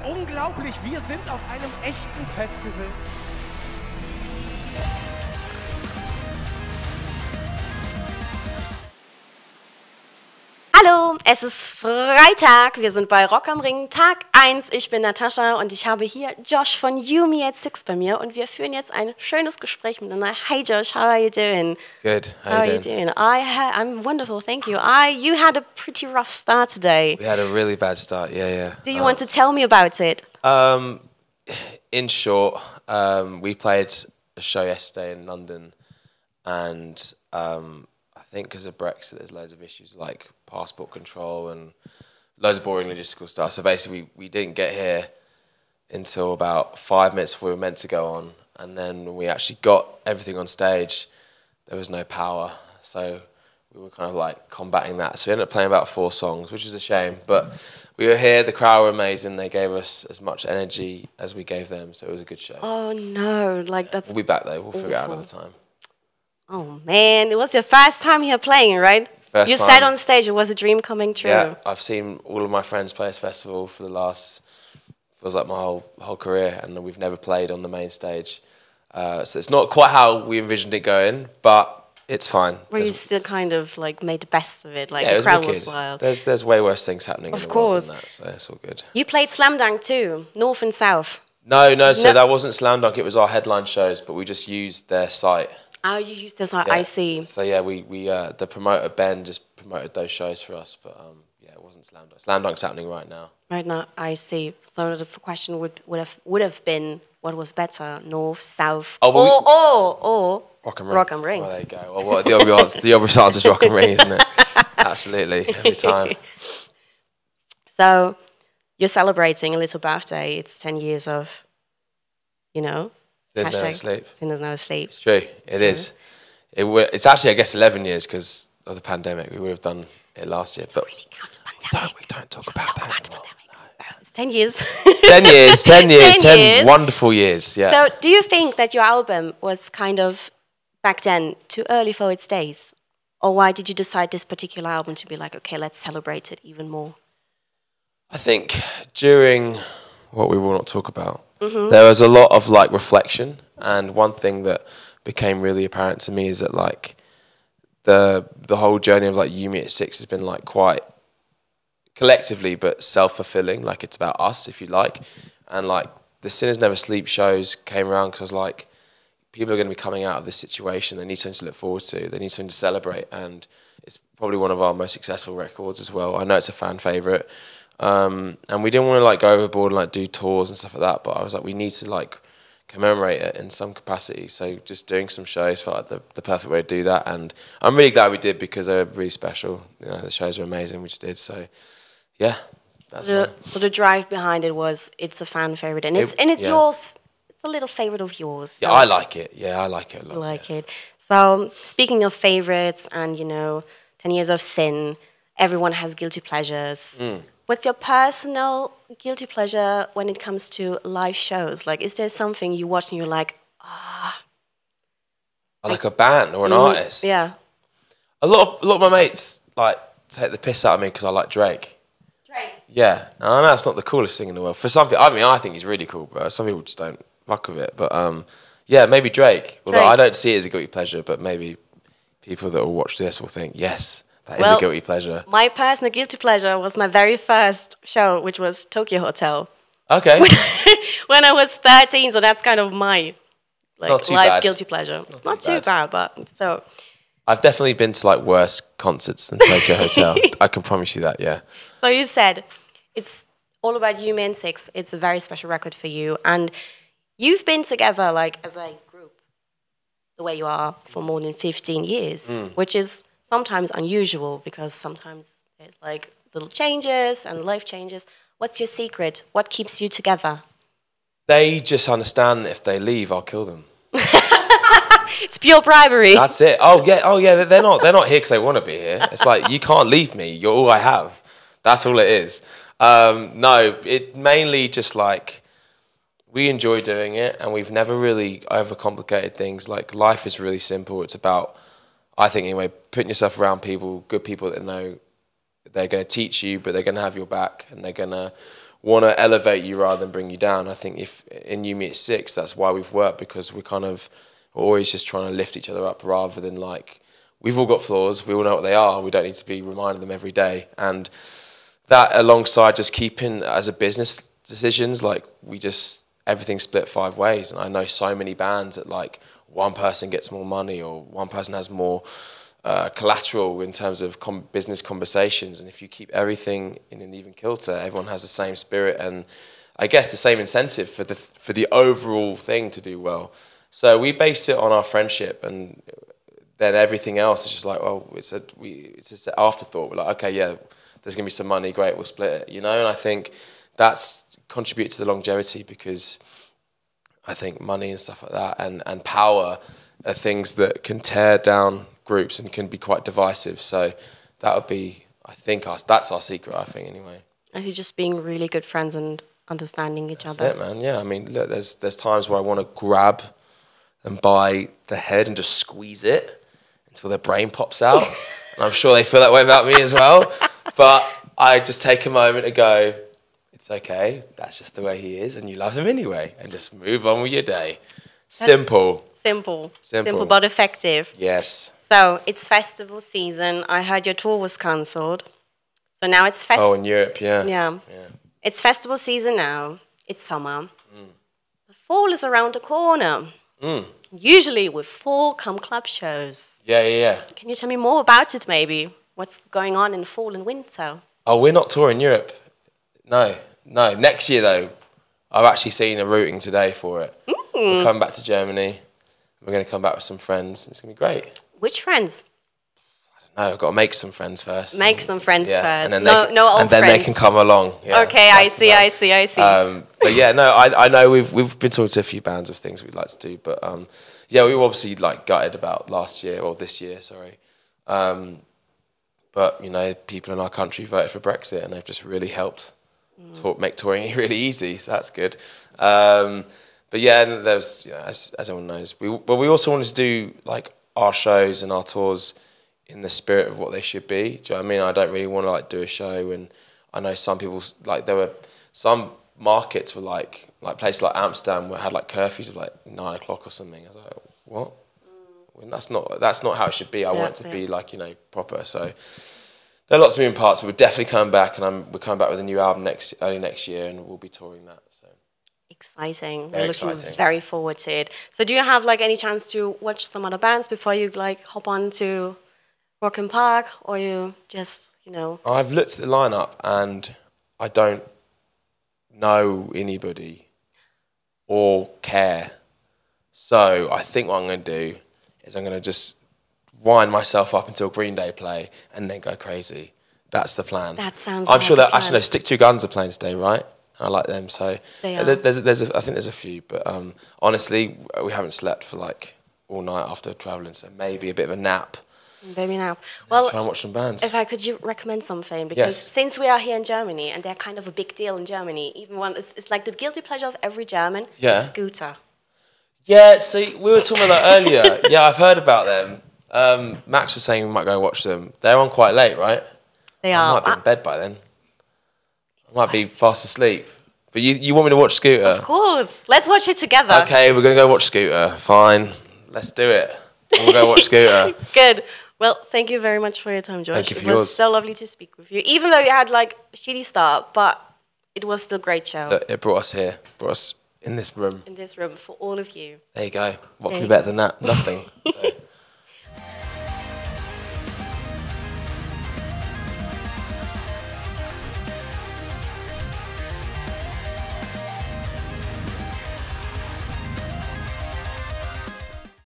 unglaublich, wir sind auf einem echten Festival. Hallo, es ist Freitag, wir sind bei Rock am Ring, Tag 1. Ich bin Natascha und ich habe hier Josh von UME at Six bei mir und wir führen jetzt ein schönes Gespräch miteinander. Hi Josh, how are you doing? Good, how are you doing? I'm wonderful, thank you. You had a pretty rough start today. We had a really bad start, yeah. Do you want to tell me about it? In short, we played a show yesterday in London and I think because of Brexit, there's loads of issues like passport control and loads of boring logistical stuff. So basically, we didn't get here until about 5 minutes before we were meant to go on. And then when we actually got everything on stage, there was no power. So we were kind of like combating that. So we ended up playing about 4 songs, which was a shame. But we were here, the crowd were amazing. They gave us as much energy as we gave them. So it was a good show. Oh no, like that's We'll be back though, we'll figure it out another time. Oh man, it was your first time here playing, right? You said on stage it was a dream coming true. Yeah, I've seen all of my friends play this festival for the last, feels like my whole career, and we've never played on the main stage. So it's not quite how we envisioned it going, but it's fine. Were you still kind of like made the best of it? Like yeah, the crowd was wild. There's way worse things happening in the world than that, so it's all good. You played Slam Dunk too, North and South. No, so that wasn't Slam Dunk, it was our headline shows, but we just used their site. Oh, you used this, I see. So yeah, we the promoter Ben just promoted those shows for us, but yeah, it wasn't Slam Dunk. Slam Dunk's happening right now. Right now, I see. So the question would have been, what was better, North, South, or Rock and Ring. Rock and Ring. Well, there you go. Well, the obvious answer is Rock and Ring, isn't it? Absolutely, every time. So you're celebrating a little birthday. It's 10 years of, you know. There's no sleep. There's no sleep. It's true. It is. It's actually, I guess, 11 years because of the pandemic. We would have done it last year, but really count the pandemic. We don't talk about that. No. It's 10 years. 10 years. 10 wonderful years. Yeah. So, do you think that your album was kind of back then too early for its days, or why did you decide this particular album to be like, okay, let's celebrate it even more? I think during what we will not talk about. There was a lot of like reflection, and one thing that became really apparent to me is that like the whole journey of like UME at Six has been like quite collectively but self-fulfilling. Like it's about us, if you like, and like the Sinners Never Sleep shows came around because I was like, people are going to be coming out of this situation. They need something to look forward to. They need something to celebrate, and it's probably one of our most successful records as well. I know it's a fan favorite. And we didn't want to like go overboard and like do tours and stuff like that, but I was like, we need to like commemorate it in some capacity. So just doing some shows felt like the perfect way to do that, and I'm really glad we did because they're really special. You know, the shows are amazing. We just did, so yeah. That's so the drive behind it was it's a fan favorite, and it's yours. It's a little favorite of yours. So yeah, I like it. Yeah, I like it a lot. You like it. So speaking of favorites, and 10 years of Sin, everyone has guilty pleasures. What's your personal guilty pleasure when it comes to live shows? Like, is there something you watch and you're like, like a band or an artist? Yeah. A lot of my mates like take the piss out of me because I like Drake. Yeah, and I know it's not the coolest thing in the world. For some people, I mean, I think he's really cool, but some people just don't fuck with it. But yeah, maybe Drake. Although I don't see it as a guilty pleasure, but maybe people that will watch this will think, yes. That is a guilty pleasure. My personal guilty pleasure was my very first show, which was Tokyo Hotel. Okay. When I was 13, so that's kind of my live guilty pleasure. Not too bad, but so. I've definitely been to like worse concerts than Tokyo Hotel. I can promise you that, yeah. So you said it's all about UME at Six. It's a very special record for you, and you've been together like as a group, the way you are, for more than 15 years, which is sometimes unusual because sometimes there's like little changes and life changes. What's your secret? What keeps you together? They just understand that if they leave, I'll kill them. It's pure bribery. That's it. Oh yeah. They're not here because they want to be here. It's like, you can't leave me. You're all I have. That's all it is. No, it mainly just like we enjoy doing it, and we've never really overcomplicated things. Like life is really simple. It's about, I think anyway, putting yourself around people, good people that know they're going to teach you, but they're going to have your back, and they're going to want to elevate you rather than bring you down. I think if in You Me at Six, that's why we've worked, because we're always just trying to lift each other up rather than like, we've all got flaws, we all know what they are, we don't need to be reminding them every day. And that alongside just keeping, as a business decisions, like everything's split 5 ways. And I know so many bands that like one person gets more money or one person has more collateral in terms of business conversations, and if you keep everything in an even kilter, everyone has the same spirit and I guess the same incentive for the overall thing to do well. So we base it on our friendship, and then everything else is just like, well, it's just an afterthought. We're like, okay, yeah, there's gonna be some money, great, we'll split it, you know. And I think that's contributes to the longevity, because I think money and stuff like that and power are things that can tear down groups and can be quite divisive. So that would be, I think, that's our secret, I think, anyway. I see, just being really good friends and understanding each other. That's it, man. Yeah, I mean, look, there's times where I want to grab them by the head and just squeeze it until their brain pops out. And I'm sure they feel that way about me as well. But I just take a moment to go, it's okay, that's just the way he is, and you love him anyway, and just move on with your day. Simple, but effective. Yes. So it's festival season. I heard your tour was cancelled. So now it's Oh, in Europe, yeah. Yeah. It's festival season now. It's summer. The fall is around the corner. Usually with fall come club shows. Yeah. Can you tell me more about it, maybe? What's going on in fall and winter? Oh, we're not touring Europe. No. Next year, though, I've actually seen a routing today for it. We're coming back to Germany. We're going to come back with some friends. It's going to be great. Which friends? I don't know. I've got to make some friends first. Make some friends first. And then no old and then friends. they can come along. Yeah, okay, I see. But yeah, no, I know we've been talking to a few bands of things we'd like to do. But yeah, we were obviously like gutted about this year, sorry. But you know, people in our country voted for Brexit, and they've just really helped make touring really easy. So that's good. But yeah, and there's, you know, as everyone knows, we also wanted to do like our shows and our tours in the spirit of what they should be. Do you know what I mean? I don't really want to like do a show, and I know some people, like there were some markets were like places like Amsterdam where had like curfews of like 9 o'clock or something. I was like, what? Well, that's not how it should be. I want it to be like, you know, proper. So there are lots of moving parts, but we're definitely coming back, and we're coming back with a new album early next year, and we'll be touring that. So. Exciting. We're looking very forward to it. So do you have like any chance to watch some other bands before you like hop on to Rock and Park, or you just, you know? I've looked at the lineup and I don't know anybody or care. So I think what I'm going to do is I'm going to just wind myself up until Green Day play and then go crazy. That's the plan. That sounds. I'm sure that actually, no, Stick Two Guns are playing today, right? I like them, so they are. I think there's a few, but honestly, we haven't slept for like all night after travelling, so maybe a bit of a nap. Maybe now. Well, try and watch some bands. If I could recommend something, because since we are here in Germany and they're kind of a big deal in Germany, even one, it's like the guilty pleasure of every German. Yeah. Scooter. Yeah. See, we were talking about that earlier. Yeah, I've heard about them. Max was saying we might go watch them. They're on quite late, right? They are. I might be in bed by then. I might be fast asleep. But you want me to watch Scooter? Of course. Let's watch it together. Okay, we're going to go watch Scooter. Fine. Let's do it. We'll go watch Scooter. Good. Well, thank you very much for your time, Josh. Thank you for yours. It was yours. so lovely to speak with you. Even though you had like a shitty start, but it was still a great show. Look, it brought us here. Brought us in this room. In this room for all of you. There you go. What could be better than that? Nothing. So.